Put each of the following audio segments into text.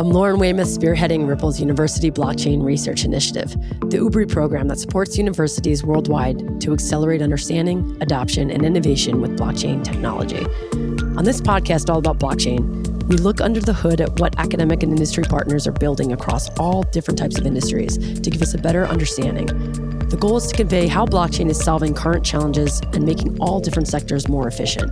I'm Lauren Weymouth, spearheading Ripple's University Blockchain Research Initiative, the UBRI program that supports universities worldwide to accelerate understanding, adoption, and innovation with blockchain technology. On this podcast all about blockchain, we look under the hood at what academic and industry partners are building across all different types of industries to give us a better understanding. The goal is to convey how blockchain is solving current challenges and making all different sectors more efficient.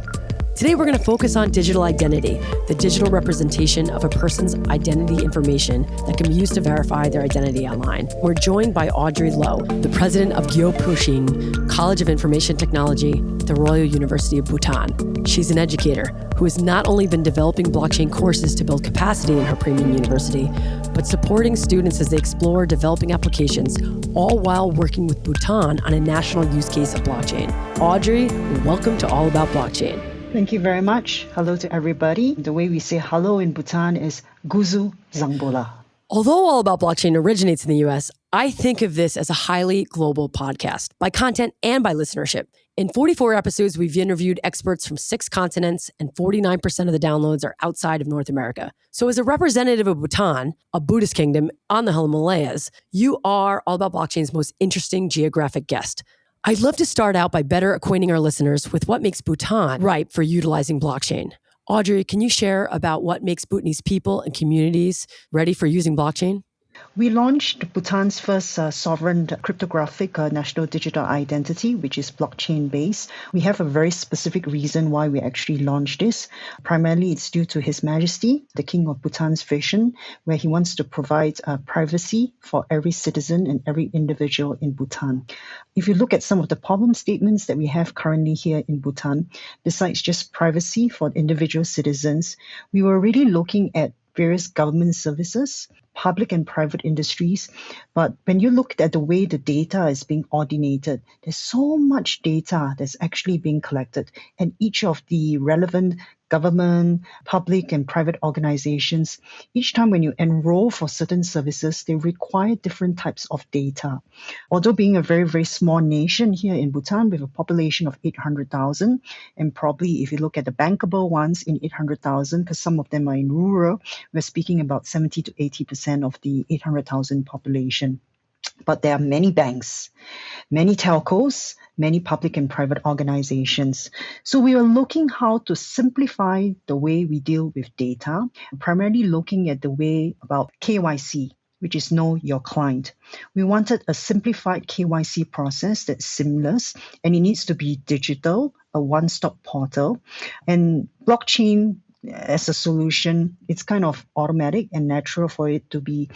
Today, we're going to focus on digital identity, the digital representation of a person's identity information that can be used to verify their identity online. We're joined by Audrey Low, the president of Gyeopushing College of Information Technology at the Royal University of Bhutan. She's an educator who has not only been developing blockchain courses to build capacity in her premium university, but supporting students as they explore developing applications, all while working with Bhutan on a national use case of blockchain. Audrey, welcome to All About Blockchain. Thank you very much. Hello to everybody. The way we say hello in Bhutan is Guzu Zangbola. Although All About Blockchain originates in the US, I think of this as a highly global podcast by content and by listenership. In 44 episodes, we've interviewed experts from 6 continents, and 49% of the downloads are outside of North America. So as a representative of Bhutan, a Buddhist kingdom on the Himalayas, you are All About Blockchain's most interesting geographic guest. I'd love to start out by better acquainting our listeners with what makes Bhutan ripe for utilizing blockchain. Audrey, can you share about what makes Bhutanese people and communities ready for using blockchain? We launched Bhutan's first sovereign cryptographic national digital identity, which is blockchain-based. We have a very specific reason why we actually launched this. Primarily, it's due to His Majesty, the King of Bhutan's vision, where he wants to provide privacy for every citizen and every individual in Bhutan. If you look at some of the problem statements that we have currently here in Bhutan, besides just privacy for individual citizens, we were really looking at various government services, public and private industries. But when you look at the way the data is being ordinated, there's so much data that's actually being collected. And each of the relevant government, public and private organizations, each time when you enroll for certain services, they require different types of data. Although being a very, very small nation here in Bhutan with a population of 800,000, and probably if you look at the bankable ones in 800,000, because some of them are in rural, we're speaking about 70 to 80% of the 800,000 population. But there are many banks, many telcos, many public and private organizations. So we are looking how to simplify the way we deal with data, primarily looking at the way about KYC, which is Know Your Client. We wanted a simplified KYC process that's seamless, and it needs to be digital, a one-stop portal. And blockchain as a solution, it's kind of automatic and natural for it to be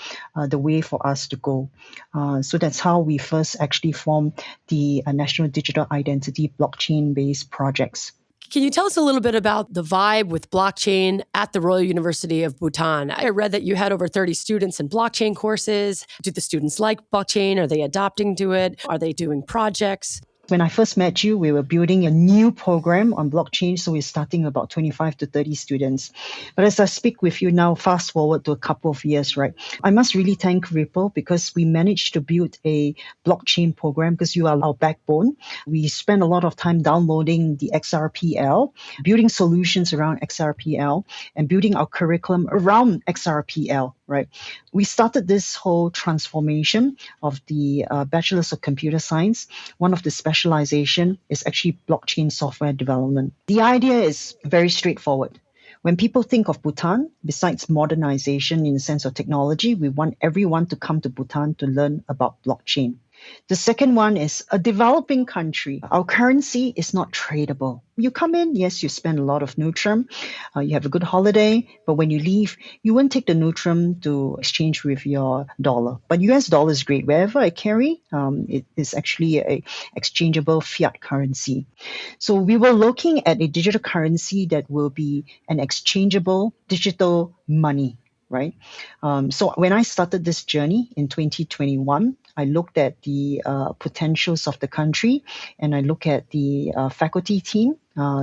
the way for us to go. So that's how we first actually formed the National Digital Identity blockchain-based projects. Can you tell us a little bit about the vibe with blockchain at the Royal University of Bhutan? I read that you had over 30 students in blockchain courses. Do the students like blockchain? Are they adopting to it? Are they doing projects? When I first met you, we were building a new program on blockchain, so we're starting about 25 to 30 students. But as I speak with you now, fast forward to a couple of years, right? I must really thank Ripple because we managed to build a blockchain program because you are our backbone. We spend a lot of time downloading the XRPL, building solutions around XRPL, and building our curriculum around XRPL, right? We started this whole transformation of the Bachelor's of Computer Science. One of the specialization is actually blockchain software development. The idea is very straightforward. When people think of Bhutan, besides modernization in the sense of technology, we want everyone to come to Bhutan to learn about blockchain. The second one is a developing country. Our currency is not tradable. You come in, yes, you spend a lot of Neutrum, you have a good holiday, but when you leave, you won't take the Neutrum to exchange with your dollar. But US dollar is great. Wherever I carry, it is actually a exchangeable fiat currency. So we were looking at a digital currency that will be an exchangeable digital money, right? So when I started this journey in 2021, I looked at the potentials of the country, and I look at the faculty team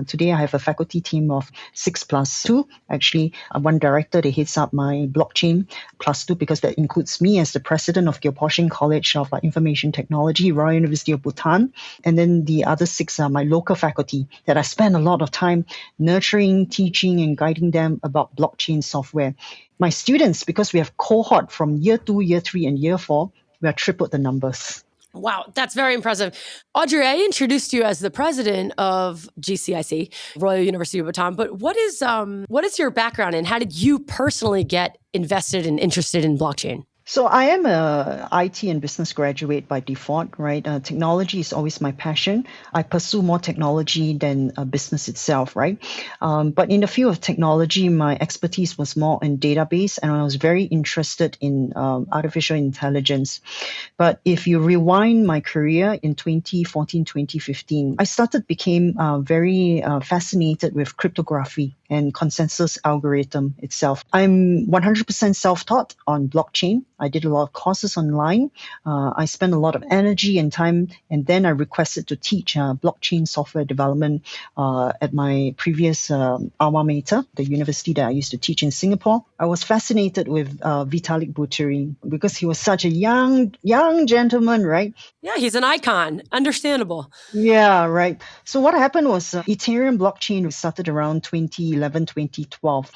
Today, I have a faculty team of 6+2. Actually, one director that heads up my blockchain +2 because that includes me as the president of Gyeoposhing College of Information Technology, Royal University of Bhutan. And then the other 6 are my local faculty that I spend a lot of time nurturing, teaching, and guiding them about blockchain software. My students, because we have cohort from year 2, year 3, and year 4, we have tripled the numbers. Wow, that's very impressive. Audrey, I introduced you as the president of GCIT, Royal University of Bhutan, but what is your background and how did you personally get invested and interested in blockchain? So I am a IT and business graduate by default, right? Technology is always my passion. I pursue more technology than business itself, right? But in the field of technology, my expertise was more in database, and I was very interested in artificial intelligence. But if you rewind my career in 2014, 2015, I became very fascinated with cryptography and consensus algorithm itself. I'm 100% self-taught on blockchain. I did a lot of courses online. I spent a lot of energy and time, and then I requested to teach blockchain software development at my previous alma mater, the university that I used to teach in Singapore. I was fascinated with Vitalik Buterin because he was such a young gentleman, right? Yeah, he's an icon. Understandable. Yeah, right. So what happened was Ethereum blockchain started around 2011, 2012.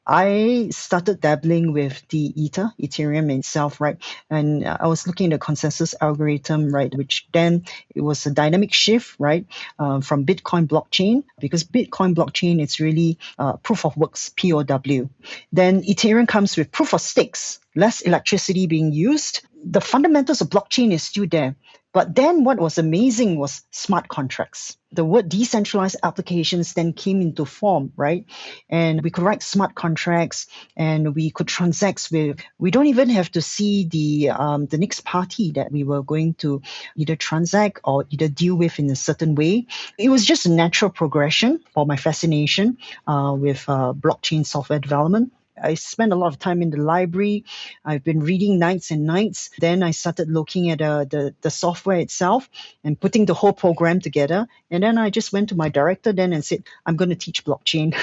I started dabbling with the Ethereum itself, right? And I was looking at the consensus algorithm, right? Which then it was a dynamic shift, right? From Bitcoin blockchain, because Bitcoin blockchain, it's really proof of works, POW. Then Ethereum comes with proof of stakes, less electricity being used. The fundamentals of blockchain is still there. But then what was amazing was smart contracts. The word decentralized applications then came into form, right? And we could write smart contracts and we could transact with, we don't even have to see the next party that we were going to either transact or either deal with in a certain way. It was just a natural progression for my fascination with blockchain software development. I spent a lot of time in the library. I've been reading nights and nights. Then I started looking at the software itself and putting the whole program together. And then I just went to my director then and said, I'm going to teach blockchain.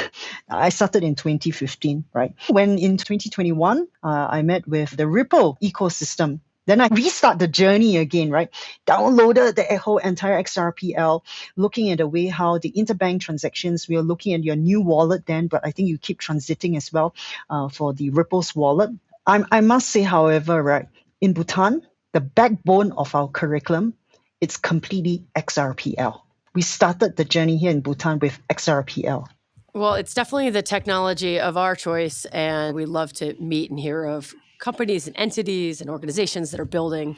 I started in 2015, right? When in 2021, I met with the Ripple ecosystem. Then I restart the journey again, right? Downloaded the whole entire XRPL, looking at the way how the interbank transactions, we are looking at your new wallet then, but I think you keep transiting as well for the Ripple's wallet. I must say, however, right, in Bhutan, the backbone of our curriculum, it's completely XRPL. We started the journey here in Bhutan with XRPL. Well, it's definitely the technology of our choice, and we love to meet and hear of companies and entities and organizations that are building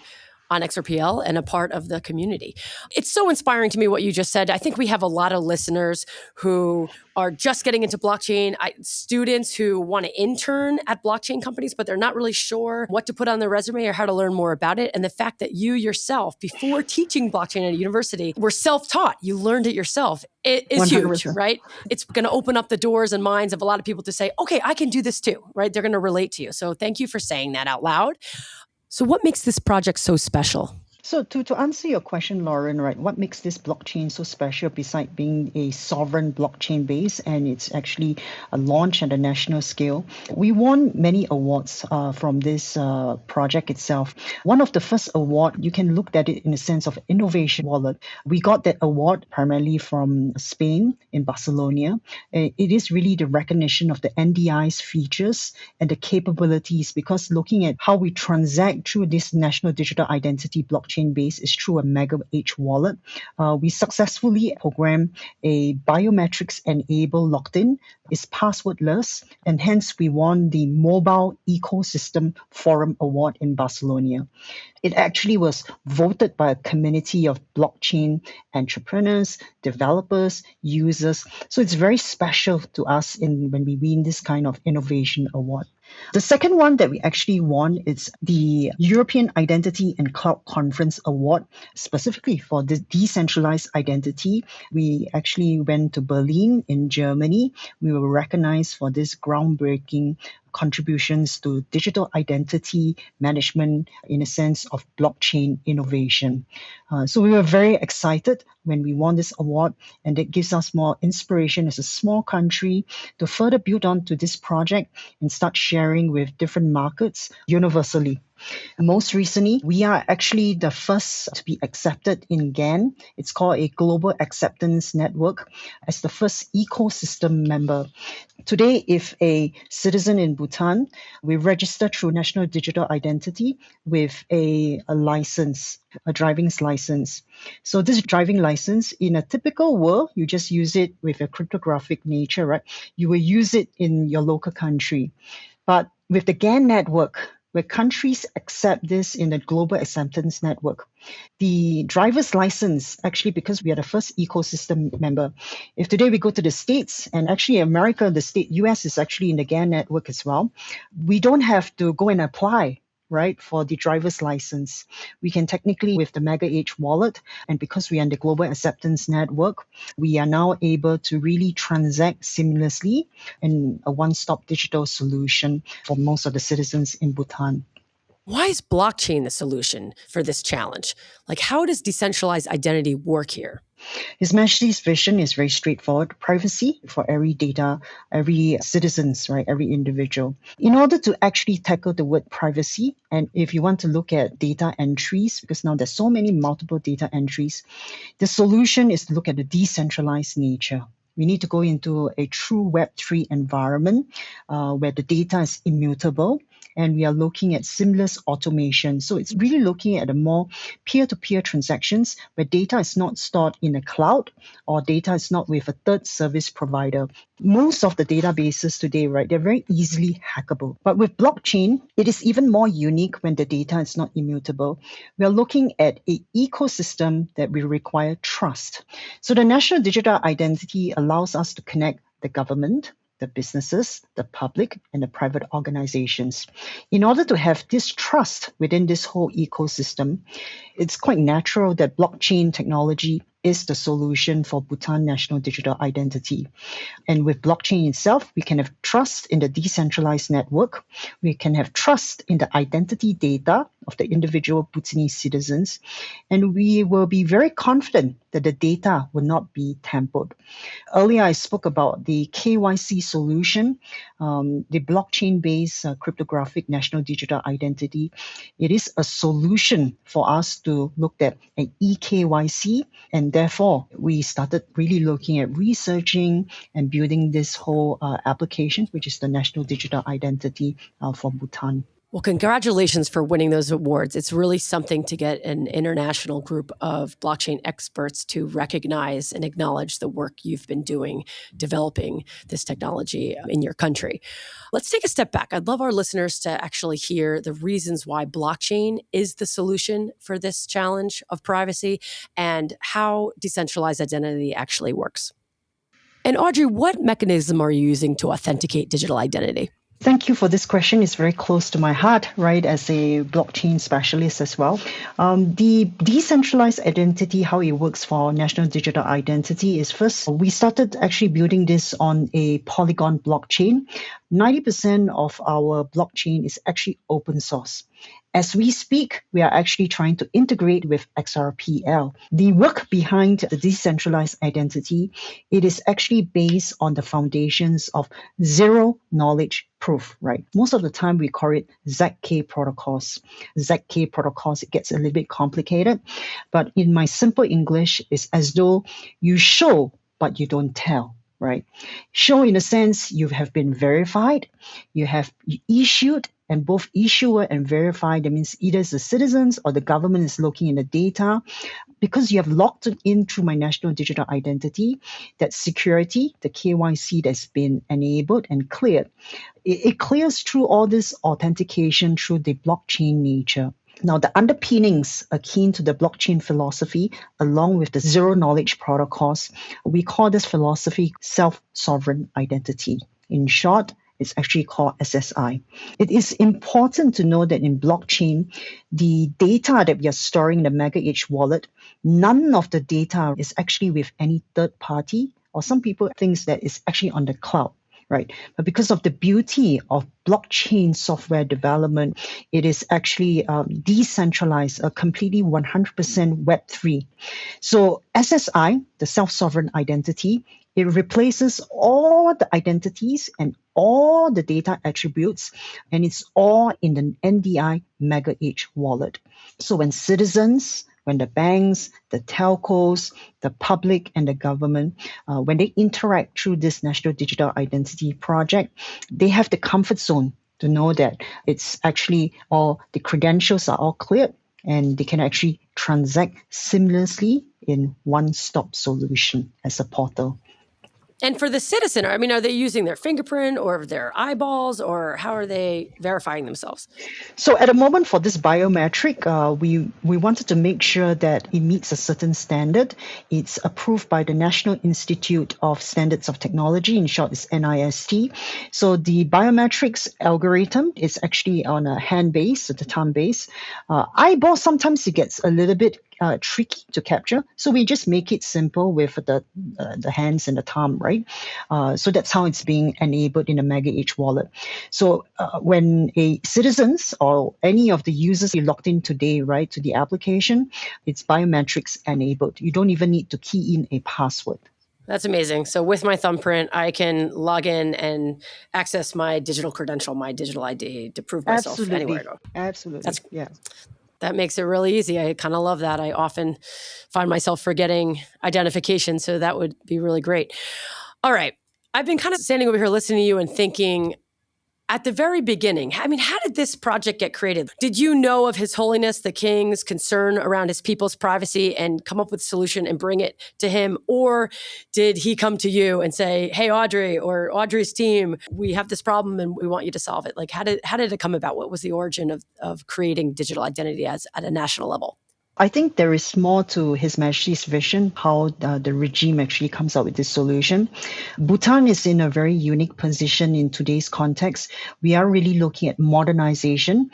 on XRPL and a part of the community. It's so inspiring to me what you just said. I think we have a lot of listeners who are just getting into blockchain, students who want to intern at blockchain companies, but they're not really sure what to put on their resume or how to learn more about it. And the fact that you yourself, before teaching blockchain at a university, were self-taught, you learned it yourself, it is 100%. huge, right? It's going to open up the doors and minds of a lot of people to say, okay, I can do this too, right? They're going to relate to you. So thank you for saying that out loud. So what makes this project so special? So to answer your question, Lauren, right, what makes this blockchain so special besides being a sovereign blockchain base and it's actually a launch at a national scale? We won many awards from this project itself. One of the first award, you can look at it in the sense of innovation wallet. We got that award primarily from Spain in Barcelona. It is really the recognition of the NDI's features and the capabilities, because looking at how we transact through this national digital identity blockchain base is through a Mega H wallet. We successfully programmed a biometrics-enabled locked-in. It's passwordless, and hence we won the Mobile Ecosystem Forum Award in Barcelona. It actually was voted by a community of blockchain entrepreneurs, developers, users. So it's very special to us when we win this kind of innovation award. The second one that we actually won is the European Identity and Cloud Conference Award, specifically for the decentralized identity. We actually went to Berlin in Germany. We were recognized for this groundbreaking contributions to digital identity management in a sense of blockchain innovation. So we were very excited when we won this award, and it gives us more inspiration as a small country to further build on to this project and start sharing with different markets universally. Most recently, we are actually the first to be accepted in GAN. It's called a Global Acceptance Network as the first ecosystem member. Today, if a citizen in Bhutan, we register through National Digital Identity with a license, a driving's license. So this driving license, in a typical world, you just use it with a cryptographic nature, right? You will use it in your local country. But with the GAN network, where countries accept this in the global acceptance network, the driver's license, actually, because we are the first ecosystem member, if today we go to the States, and actually America, the state, US is actually in the GAN network as well, we don't have to go and apply, right, for the driver's license. We can technically, with the Mega H wallet, and because we are in the global acceptance network, we are now able to really transact seamlessly in a one-stop digital solution for most of the citizens in Bhutan. Why is blockchain the solution for this challenge? Like, how does decentralized identity work here? His Majesty's vision is very straightforward: privacy for every data, every citizens, right, every individual. In order to actually tackle the word privacy, and if you want to look at data entries, because now there's so many multiple data entries, the solution is to look at the decentralized nature. We need to go into a true Web3 environment where the data is immutable, and we are looking at seamless automation. So it's really looking at a more peer-to-peer transactions where data is not stored in a cloud or data is not with a third service provider. Most of the databases today, right, they're very easily hackable. But with blockchain, it is even more unique when the data is not immutable. We are looking at an ecosystem that will require trust. So the national digital identity allows us to connect the government, the businesses, the public, and the private organizations. In order to have this trust within this whole ecosystem, it's quite natural that blockchain technology is the solution for Bhutan national digital identity. And with blockchain itself, we can have trust in the decentralized network. We can have trust in the identity data of the individual Bhutanese citizens. And we will be very confident that the data will not be tampered. Earlier, I spoke about the KYC solution, the blockchain-based cryptographic national digital identity. It is a solution for us to look at an eKYC, and therefore we started really looking at researching and building this whole application, which is the national digital identity for Bhutan. Well, congratulations for winning those awards. It's really something to get an international group of blockchain experts to recognize and acknowledge the work you've been doing developing this technology in your country. Let's take a step back. I'd love our listeners to actually hear the reasons why blockchain is the solution for this challenge of privacy and how decentralized identity actually works. And Audrey, what mechanism are you using to authenticate digital identity? Thank you for this question. It's very close to my heart, right, as a blockchain specialist as well. The decentralized identity, how it works for national digital identity is first, we started actually building this on a Polygon blockchain. 90% of our blockchain is actually open source. As we speak, we are actually trying to integrate with XRPL. The work behind the decentralized identity, it is actually based on the foundations of zero knowledge proof, right? Most of the time we call it ZK protocols. ZK protocols, it gets a little bit complicated, but in my simple English, it's as though you show, but you don't tell. Right? Show in a sense you have been verified, you have issued, and both issuer and verified, that means either the citizens or the government is looking in the data. Because you have logged in through my national digital identity, that security, the KYC that's been enabled and cleared, it clears through all this authentication through the blockchain nature. Now, the underpinnings akin to the blockchain philosophy, along with the zero knowledge protocols, we call this philosophy self-sovereign identity. In short, it's actually called SSI. It is important to know that in blockchain, the data that we are storing in the Mega H wallet, none of the data is actually with any third party, or some people think that it's actually on the cloud. right? But because of the beauty of blockchain software development, it is actually decentralized, completely 100% Web3. So SSI, the self-sovereign identity, it replaces all the identities and all the data attributes, and it's all in the NDI Mega H wallet. So when the banks, the telcos, the public, and the government, when they interact through this National Digital Identity Project, they have the comfort zone to know that it's actually all the credentials are all cleared and they can actually transact seamlessly in one-stop solution as a portal. And for the citizen, I mean, are they using their fingerprint or their eyeballs, or how are they verifying themselves? So at the moment for this biometric, we wanted to make sure that it meets a certain standard. It's approved by the National Institute of Standards of Technology, in short, it's NIST. So the biometrics algorithm is actually on a hand base, so the thumb base. Eyeball, sometimes it gets a little bit tricky to capture. So we just make it simple with the hands and the thumb, right? So that's how it's being enabled in a Mega H wallet. So when a citizens or any of the users you logged in today, right, to the application, it's biometrics enabled. You don't even need to key in a password. That's amazing. So with my thumbprint, I can log in and access my digital credential, my digital ID to prove myself anywhere I go. Absolutely. That makes it really easy. I kind of love that. I often find myself forgetting identification, so that would be really great. All right. I've been kind of standing over here listening to you and thinking, at the very beginning, I mean, how did this project get created? Did you know of His Holiness the King's concern around his people's privacy and come up with a solution and bring it to him? Or did he come to you and say, hey, Audrey or Audrey's team, we have this problem and we want you to solve it? Like, how did it come about? What was the origin of creating digital identity at a national level? I think there is more to His Majesty's vision, how the regime actually comes up with this solution. Bhutan is in a very unique position in today's context. We are really looking at modernization.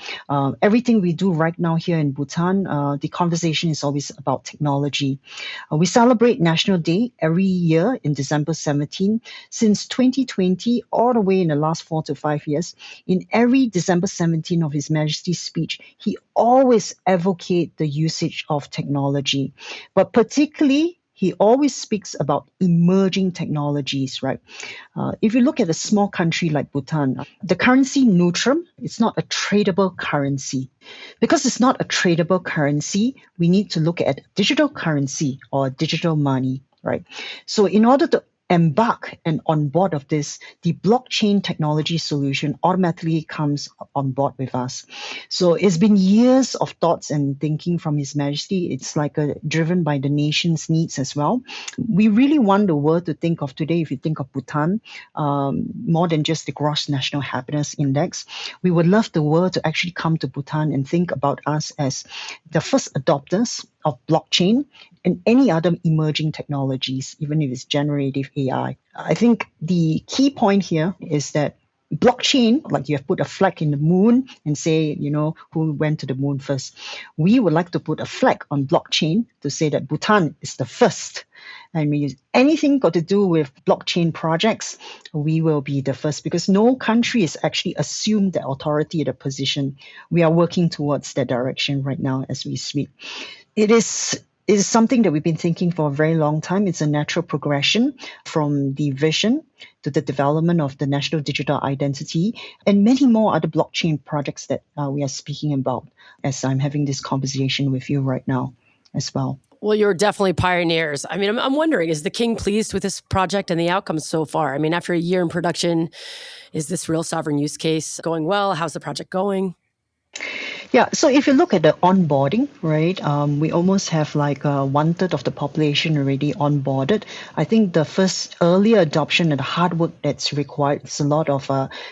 Everything we do right now here in Bhutan, the conversation is always about technology. We celebrate National Day every year in December 17. Since 2020, all the way in the last 4 to 5 years, in every December 17 of His Majesty's speech, he always advocates the usage of technology, but particularly he always speaks about emerging technologies, right? If you look at a small country like Bhutan, the currency neutrum, it's not a tradable currency. Because it's not a tradable currency, we need to look at digital currency or digital money, right? So in order to embark and on board of this, the blockchain technology solution automatically comes on board with us. So it's been years of thoughts and thinking from His Majesty. It's like driven by the nation's needs as well. We really want the world to think of today, if you think of Bhutan, more than just the gross national happiness index. We would love the world to actually come to Bhutan and think about us as the first adopters of blockchain and any other emerging technologies, even if it's generative AI. I think the key point here is that blockchain, like you have put a flag in the moon and say, who went to the moon first. We would like to put a flag on blockchain to say that Bhutan is the first. I mean, anything got to do with blockchain projects, we will be the first because no country has actually assumed the authority at a position. We are working towards that direction right now as we speak. It is something that we've been thinking for a very long time. It's a natural progression from the vision to the development of the National Digital Identity and many more other blockchain projects that we are speaking about as I'm having this conversation with you right now as well. Well, you're definitely pioneers. I mean, I'm wondering, is the King pleased with this project and the outcomes so far? I mean, after a year in production, is this real sovereign use case going well? How's the project going? Yeah, so if you look at the onboarding, right, we almost have like 1/3 of the population already onboarded. I think the first early adoption and the hard work that's required is a lot of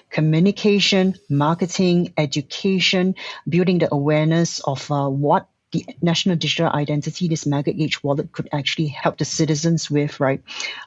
communication, marketing, education, building the awareness of what the National Digital Identity, this Mega H wallet, could actually help the citizens with, right?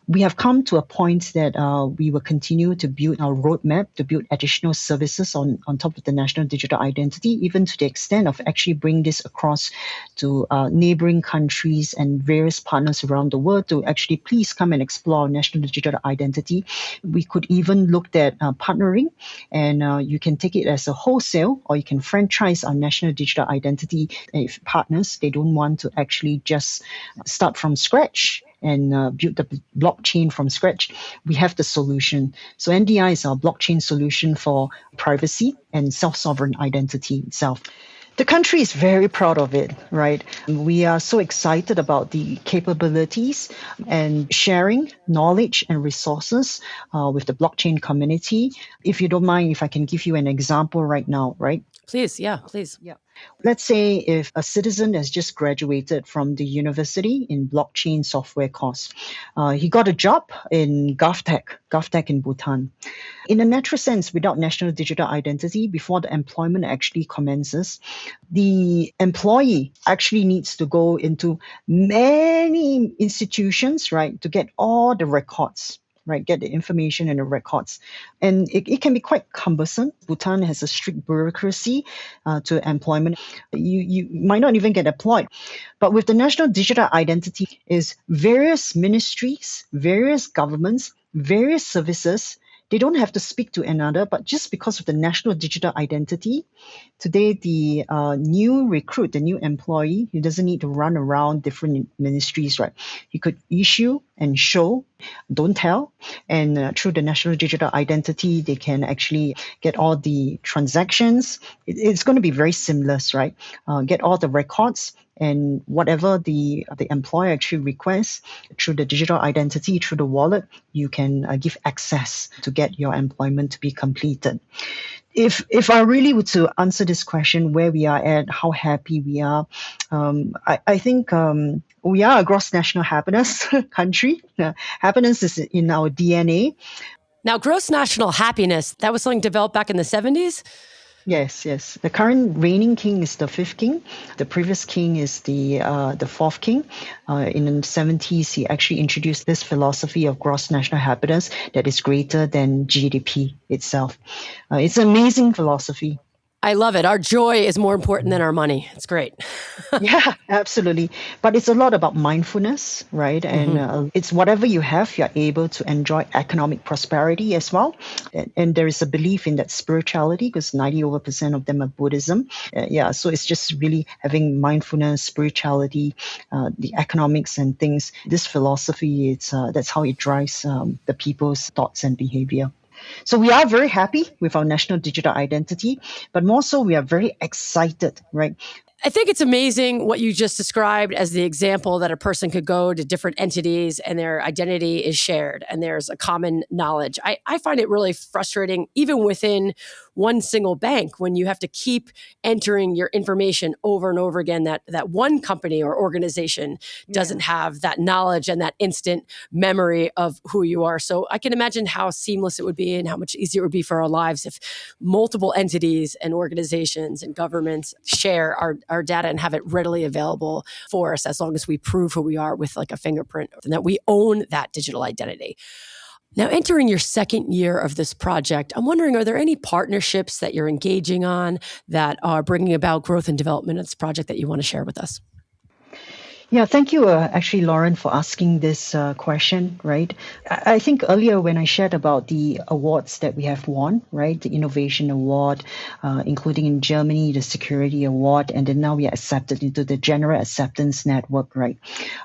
We have come to a point that we will continue to build our roadmap to build additional services on top of the national digital identity, even to the extent of actually bring this across to neighboring countries and various partners around the world to actually please come and explore our national digital identity. We could even look at partnering, and you can take it as a wholesale, or you can franchise our national digital identity if partners, they don't want to actually just start from scratch and build the blockchain from scratch. We have the solution. So NDI is our blockchain solution for privacy and self-sovereign identity itself. The country is very proud of it, right? We are so excited about the capabilities and sharing knowledge and resources with the blockchain community. If you don't mind, if I can give you an example right now, right? Please, yeah, please. Yeah. Let's say if a citizen has just graduated from the university in blockchain software course, he got a job in GovTech in Bhutan. In a natural sense, without national digital identity, before the employment actually commences, the employee actually needs to go into many institutions, right, to get all the records, right, get the information and the records. And it can be quite cumbersome. Bhutan has a strict bureaucracy to employment. You might not even get employed. But with the national digital identity is various ministries, various governments, various services, they don't have to speak to another, but just because of the national digital identity, today the new recruit, the new employee, he doesn't need to run around different ministries, right? He could issue and show, don't tell, and through the national digital identity, they can actually get all the transactions. It's going to be very seamless, right? Get all the records. And whatever the employer actually requests through the digital identity, through the wallet, you can give access to get your employment to be completed. If I really were to answer this question, where we are at, how happy we are, I think we are a gross national happiness country. Happiness is in our DNA. Now, gross national happiness, that was something developed back in the 70s? Yes. The current reigning king is the fifth king. The previous king is the fourth king. In the 70s, he actually introduced this philosophy of gross national happiness that is greater than GDP itself. It's an amazing philosophy. I love it. Our joy is more important than our money. It's great. Yeah, absolutely. But it's a lot about mindfulness, right? And it's whatever you have, you're able to enjoy economic prosperity as well. And there is a belief in that spirituality because 90% of them are Buddhism. So it's just really having mindfulness, spirituality, the economics and things. This philosophy, that's how it drives the people's thoughts and behavior. So we are very happy with our national digital identity, but more so we are very excited, right? I think it's amazing what you just described as the example that a person could go to different entities and their identity is shared and there's a common knowledge. I find it really frustrating, even within one single bank, when you have to keep entering your information over and over again, that one company or organization doesn't have that knowledge and that instant memory of who you are. So I can imagine how seamless it would be and how much easier it would be for our lives if multiple entities and organizations and governments share our data and have it readily available for us, as long as we prove who we are with like a fingerprint and that we own that digital identity. Now, entering your second year of this project, I'm wondering, are there any partnerships that you're engaging on that are bringing about growth and development of this project that you want to share with us? Yeah, thank you, actually, Lauren, for asking this question, right? I think earlier when I shared about the awards that we have won, right? The Innovation Award, including in Germany, the Security Award, and then now we are accepted into the General Acceptance Network, right?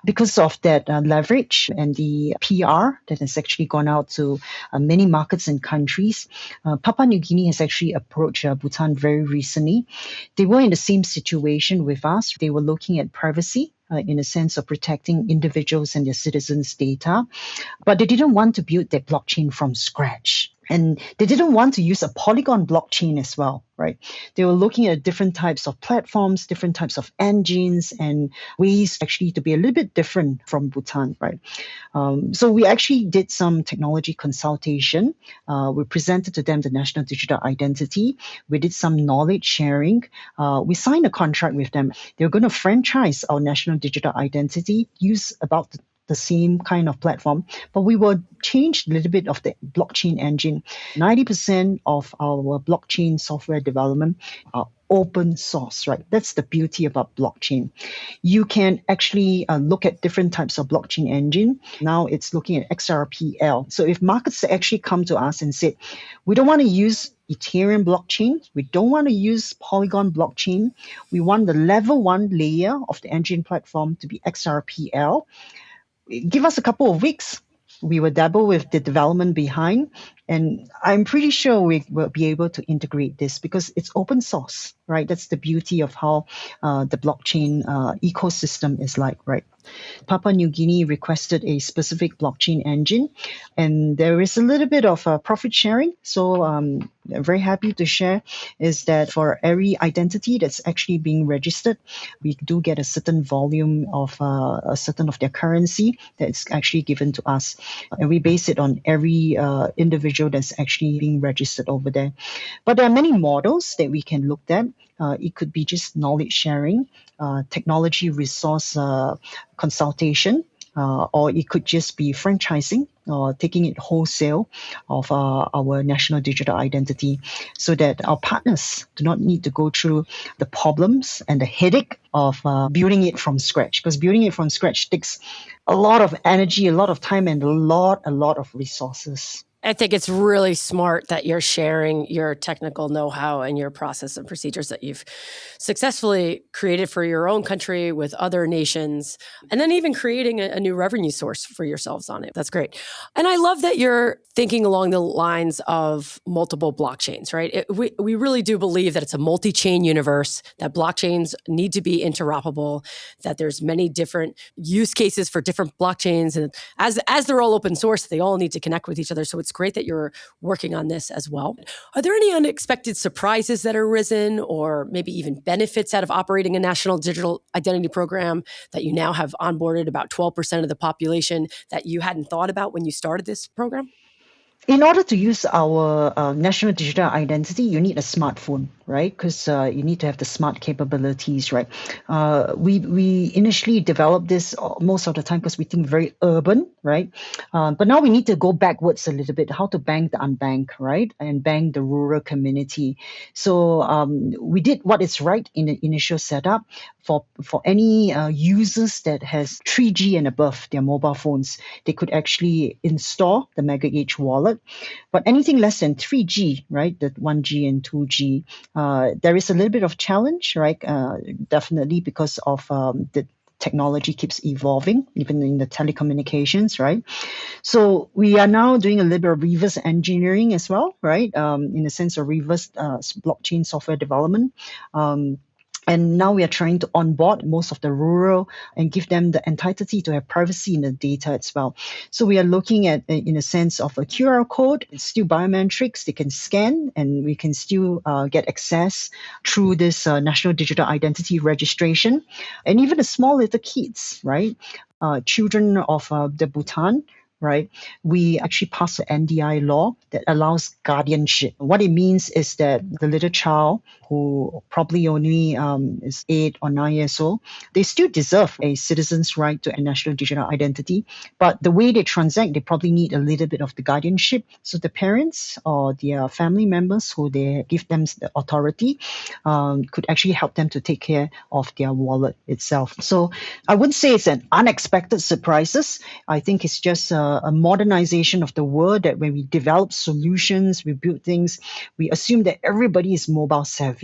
Because of that leverage and the PR that has actually gone out to many markets and countries, Papua New Guinea has actually approached Bhutan very recently. They were in the same situation with us. They were looking at privacy, in a sense of protecting individuals and their citizens' data. But they didn't want to build their blockchain from scratch. And they didn't want to use a Polygon blockchain as well, right? They were looking at different types of platforms, different types of engines, and ways actually to be a little bit different from Bhutan, right? So we actually did some technology consultation. We presented to them the national digital identity. We did some knowledge sharing. We signed a contract with them. They're going to franchise our national digital identity, use about the same kind of platform, but we will change a little bit of the blockchain engine. 90% of our blockchain software development are open source, right? That's the beauty about blockchain. You can actually look at different types of blockchain engine. Now it's looking at XRPL. So if markets actually come to us and say, we don't want to use Ethereum blockchain, we don't want to use Polygon blockchain, we want the level 1 layer of the engine platform to be XRPL, give us a couple of weeks. We will dabble with the development behind, and I'm pretty sure we will be able to integrate this because it's open source, right? That's the beauty of how the blockchain ecosystem is like, right? Papua New Guinea requested a specific blockchain engine, and there is a little bit of profit sharing. So I'm very happy to share is that for every identity that's actually being registered, we do get a certain volume of a certain of their currency that's actually given to us. And we base it on every individual that's actually being registered over there. But there are many models that we can look at. It could be just knowledge sharing, technology resource consultation, or it could just be franchising or taking it wholesale of our national digital identity so that our partners do not need to go through the problems and the headache of building it from scratch, because building it from scratch takes a lot of energy, a lot of time, and a lot of resources. I think it's really smart that you're sharing your technical know-how and your process and procedures that you've successfully created for your own country with other nations, and then even creating a new revenue source for yourselves on it. That's great. And I love that you're thinking along the lines of multiple blockchains, right? We really do believe that it's a multi-chain universe, that blockchains need to be interoperable, that there's many different use cases for different blockchains. And as they're all open source, they all need to connect with each other. So it's great that you're working on this as well. Are there any unexpected surprises that have arisen, or maybe even benefits out of operating a national digital identity program that you now have onboarded about 12% of the population that you hadn't thought about when you started this program? In order to use our national digital identity, you need a smartphone, right? Because you need to have the smart capabilities, right? We initially developed this most of the time because we think very urban, right? But now we need to go backwards a little bit, how to bank the unbanked, right? And bank the rural community. So we did what is right in the initial setup for any users that has 3G and above their mobile phones. They could actually install the MegaEdge wallet. But anything less than 3G, right, the 1G and 2G, there is a little bit of challenge, right? Definitely because of the technology keeps evolving, even in the telecommunications, right? So we are now doing a little bit of reverse engineering as well, right? In the sense of reverse blockchain software development. And now we are trying to onboard most of the rural and give them the entitlement to have privacy in the data as well. So we are looking at, in a sense of a QR code, it's still biometrics, they can scan, and we can still get access through this national digital identity registration. And even the small little kids, right? Children of the Bhutan, right? We actually passed the NDI law that allows guardianship. What it means is that the little child who probably only is 8 or 9 years old, they still deserve a citizen's right to a national digital identity. But the way they transact, they probably need a little bit of the guardianship. So the parents or their family members who they give them the authority could actually help them to take care of their wallet itself. So I wouldn't say it's an unexpected surprises. I think it's just a modernization of the world, that when we develop solutions, we build things, we assume that everybody is mobile savvy.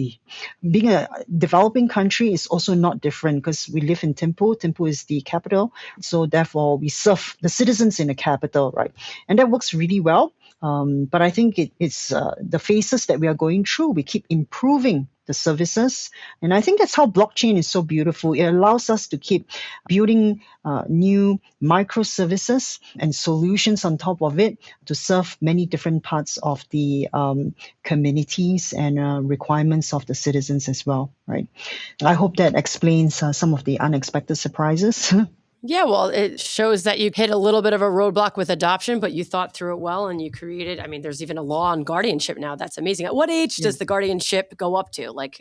Being a developing country is also not different, because we live in Thimphu. Thimphu is the capital. So therefore, we serve the citizens in the capital, right? And that works really well. But I think it's the phases that we are going through. We keep improving the services. And I think that's how blockchain is so beautiful. It allows us to keep building new microservices and solutions on top of it to serve many different parts of the communities and requirements of the citizens as well, right? I hope that explains some of the unexpected surprises. Yeah, well, it shows that you hit a little bit of a roadblock with adoption, but you thought through it well and you created, I mean, there's even a law on guardianship now. That's amazing. At what age does the guardianship go up to? Like,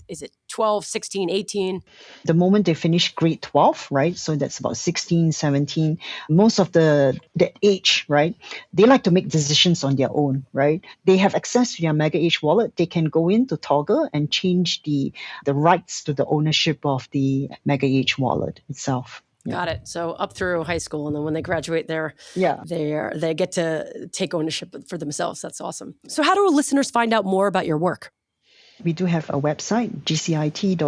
is it 12, 16, 18? The moment they finish grade 12, right? So that's about 16, 17. Most of that age, right? They like to make decisions on their own, right? They have access to their Mega H wallet. They can go into Toggle and change the rights to the ownership of the Mega H wallet itself. Yeah. Got it. So up through high school, and then when they graduate, they get to take ownership for themselves. That's awesome. So how do listeners find out more about your work? We do have a website, gcit.edu.bt.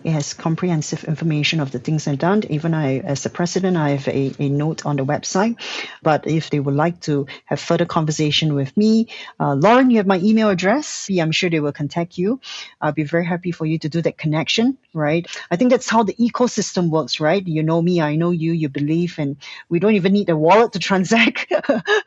It has comprehensive information of the things I've done. Even as the president, I have a note on the website. But if they would like to have further conversation with me, Lauren, you have my email address. I'm sure they will contact you. I'll be very happy for you to do that connection, right? I think that's how the ecosystem works, right? You know me, I know you, you believe, and we don't even need a wallet to transact,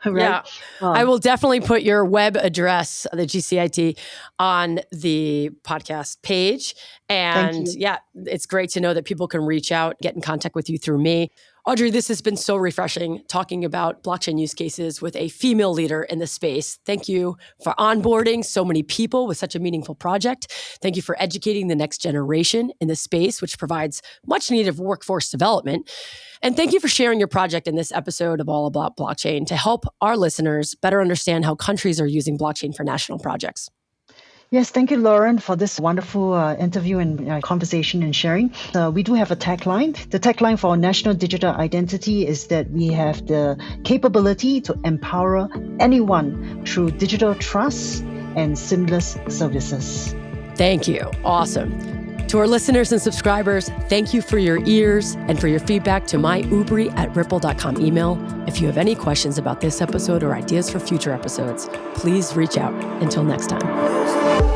right? Yeah, I will definitely put your web address, the GCIT, on the podcast page. And yeah, it's great to know that people can reach out, get in contact with you through me. Audrey, this has been so refreshing talking about blockchain use cases with a female leader in the space. Thank you for onboarding so many people with such a meaningful project. Thank you for educating the next generation in the space, which provides much needed workforce development. And thank you for sharing your project in this episode of All About Blockchain to help our listeners better understand how countries are using blockchain for national projects. Yes, thank you, Lauren, for this wonderful interview and conversation and sharing. We do have a tagline. The tagline for our national digital identity is that we have the capability to empower anyone through digital trust and seamless services. Thank you. Awesome. To our listeners and subscribers, thank you for your ears and for your feedback to my ubri@ripple.com email. If you have any questions about this episode or ideas for future episodes, please reach out. Until next time.